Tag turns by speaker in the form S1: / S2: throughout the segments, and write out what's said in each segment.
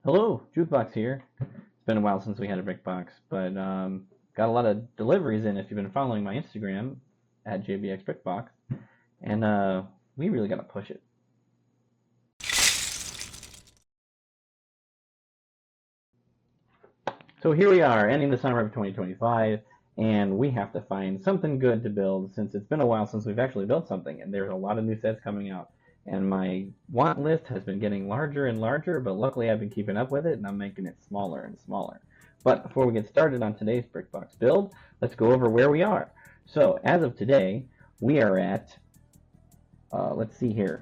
S1: Hello, Jukebox here. It's been a while since we had a brick box, but got a lot of deliveries in if you've been following my Instagram at JBX Brickbox, and we really got to push it. So here we are, ending the summer of 2025, and we have to find something good to build since it's been a while since we've actually built something, and there's a lot of new sets coming out. And my want list has been getting larger and larger, but luckily I've been keeping up with it, and I'm making it smaller and smaller. But before we get started on today's Brickbox build, let's go over where we are. So as of today, we are at, let's see here.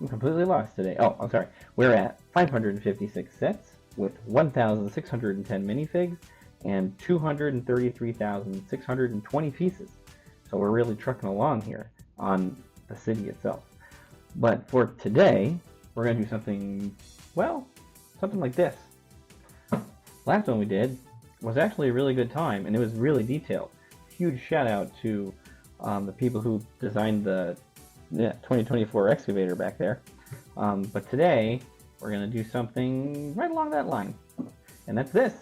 S1: I'm completely lost today. Oh, I'm sorry. We're at 556 sets with 1,610 minifigs and 233,620 pieces. So we're really trucking along here on the city itself. But for today, we're going to do something, well, something like this. Last one we did was actually a really good time, and it was really detailed. Huge shout out to the people who designed the 2024 excavator back there. But today, we're going to do something right along that line, and that's this.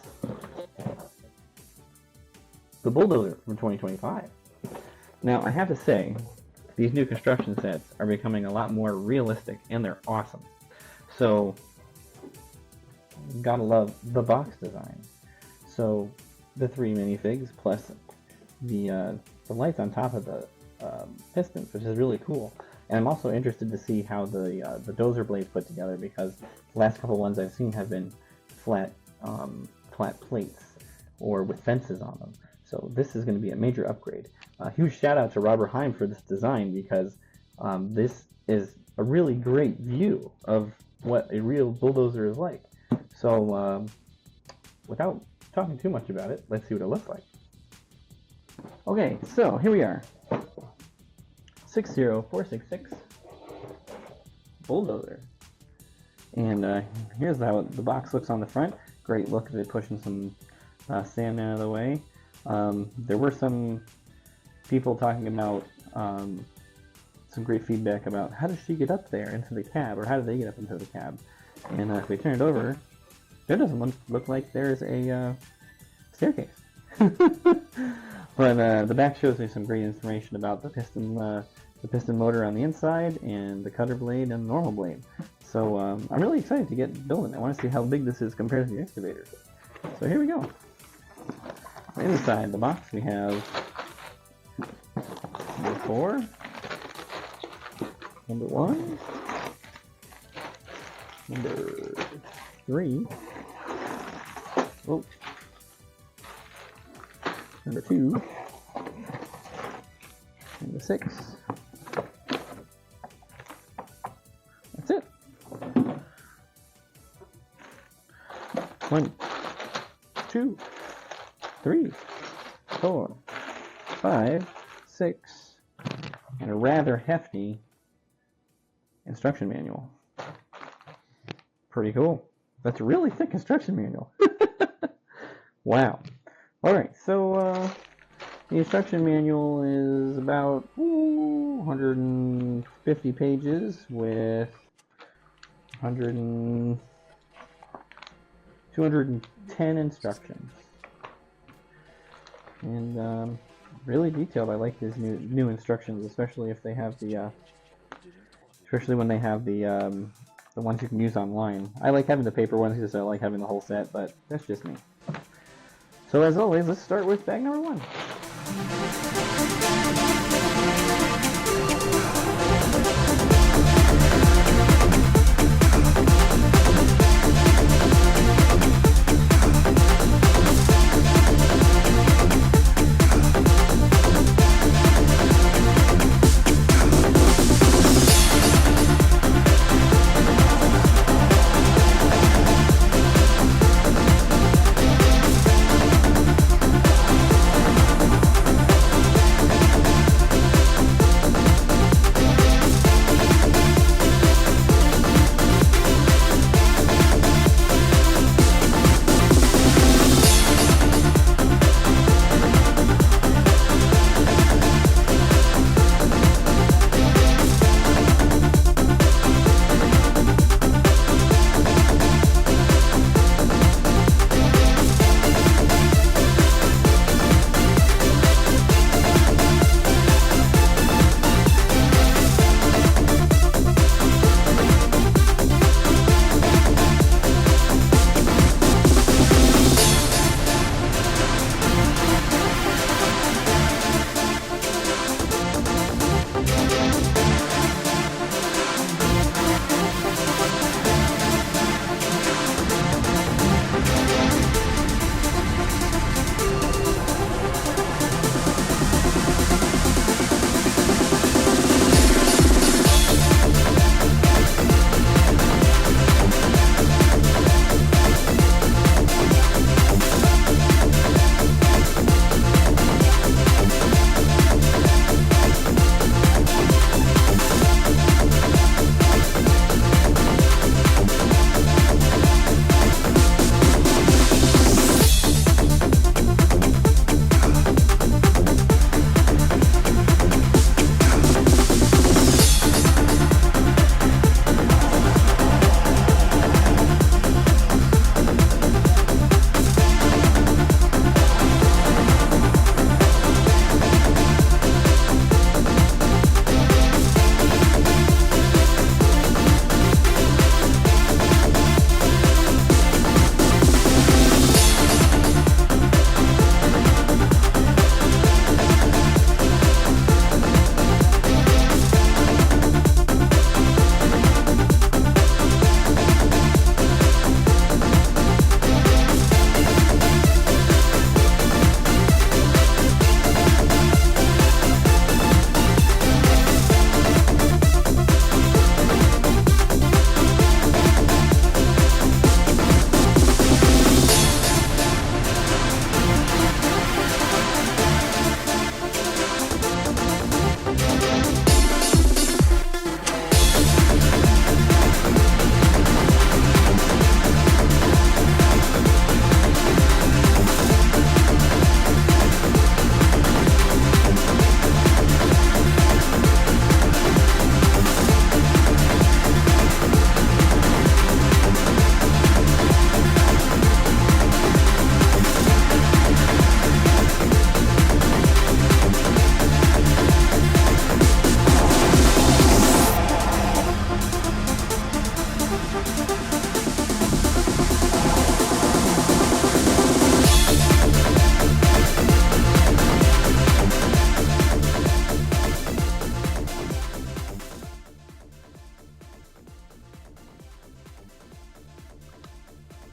S1: The Bulldozer from 2025. Now, I have to say, these new construction sets are becoming a lot more realistic, and they're awesome. So, gotta love the box design. So, the 3 minifigs plus the lights on top of the pistons, which is really cool. And I'm also interested to see how the dozer blades put together, because the last couple ones I've seen have been flat plates or with fences on them. So this is going to be a major upgrade. Huge shout out to Robert Heim for this design, because this is a really great view of what a real bulldozer is like. So without talking too much about it, let's see what it looks like. Okay, so here we are. 60466 Bulldozer. And here's how the box looks on the front. Great look at it pushing some sand out of the way. There were some people talking about some great feedback about how does she get up there into the cab, or how do they get up into the cab. And if we turn it over, there doesn't look like there's a staircase. But the back shows me some great information about the piston motor on the inside, and the cutter blade and the normal blade. So I'm really excited to get building. I want to see how big this is compared to the excavator. So here we go. Inside the box we have number 4, number 1, number 3, oh, number 2, number 6. That's it. 1, 2, 3, 4, 5, 6, and a rather hefty instruction manual. Pretty cool. That's a really thick instruction manual. Wow. Alright, so the instruction manual is about 150 pages with 210 instructions. And really detailed. I like these new instructions, especially if they have the especially when they have the ones you can use online. I like having the paper ones because I like having the whole set, but that's just me. So as always, let's start with bag number 1.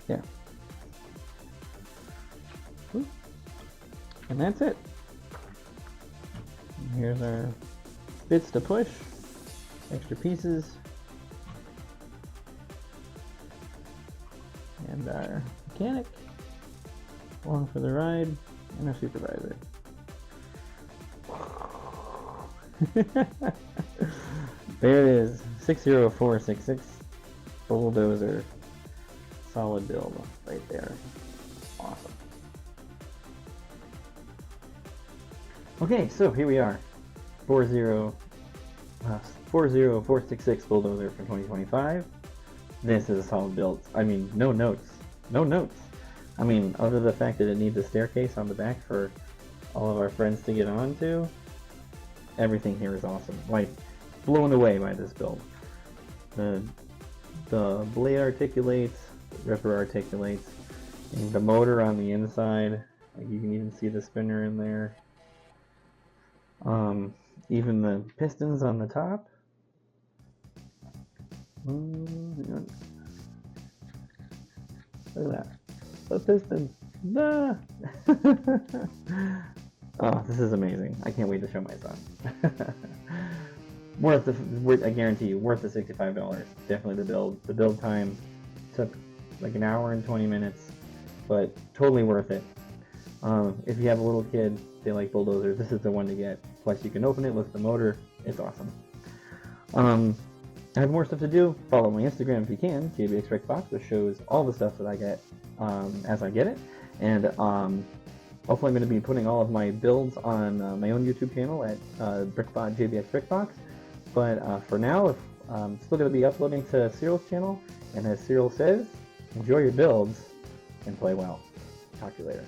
S1: Yeah. And that's it. And here's our bits to push, extra pieces, and our mechanic along for the ride, and our supervisor. There it is, 60466 Bulldozer solid build right there. Awesome. Okay, so here we are, 40466 Bulldozer for 2025. This is a solid build. I mean, no notes. No notes. I mean, other than the fact that it needs a staircase on the back for all of our friends to get onto, everything here is awesome. Like, blown away by this build. The blade articulates, the ripper articulates, and the motor on the inside, like you can even see the spinner in there. Even the pistons on the top. Look at that. The pistons. Ah. Oh, this is amazing. I can't wait to show my son. I guarantee you, worth the $65. Definitely the build. The build time took like an hour and 20 minutes, but totally worth it. If you have a little kid, they like bulldozers, this is the one to get. Plus, you can open it, lift the motor. It's awesome. I have more stuff to do. Follow my Instagram if you can, JBXBrickBox, which shows all the stuff that I get as I get it. And hopefully I'm going to be putting all of my builds on my own YouTube channel at JBXBrickBox. But for now, I'm still going to be uploading to Cyril's channel. And as Cyril says, enjoy your builds and play well. Talk to you later.